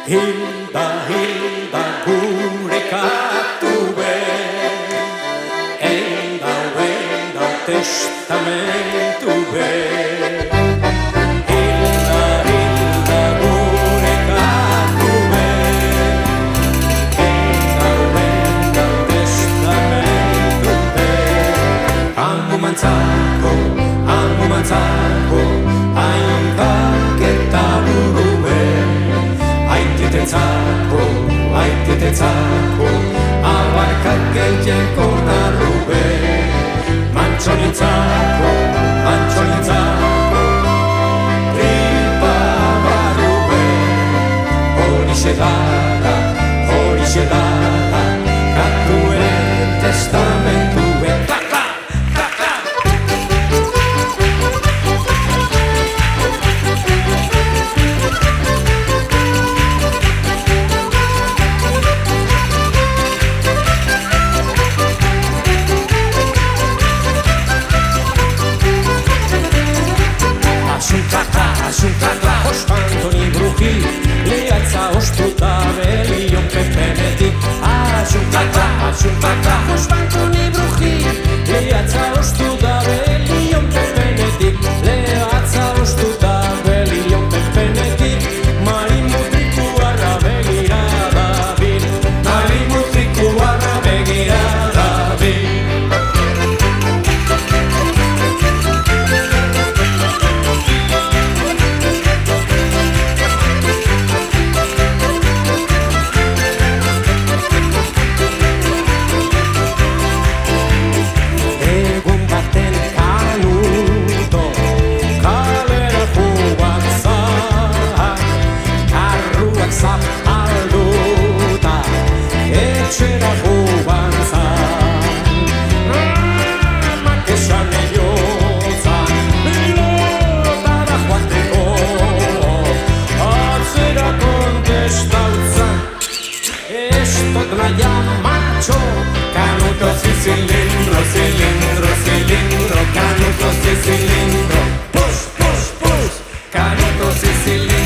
Hilda, Hilda, gure katu be, Eindau, testamentu be. Hilda, Hilda, gure katu be, Eindau, testamentu be. Amumantzako, hainbak eta buru be. Aititetzako, abarkak gehieko narrube. Mantxonintzako, tripa barrube. Horixe dara, katuen testamentue. Asuntata, ospantoni bruji, lehatza ostuta belion pepenetik. Asuntata, ospantoni bruji, lehatza ostuta belion pepenetik. Lehatza ostuta belion pepenetik. Marimutrikuarra begira dabil, marimutrikuarra begira dabil. Etxera joan zan, amak esan egiozan, pilotara joateko, atzera kontestautzan. Estot naia macho, canutos y cilindro, canutos y cilindro, push, canutos y cilindro.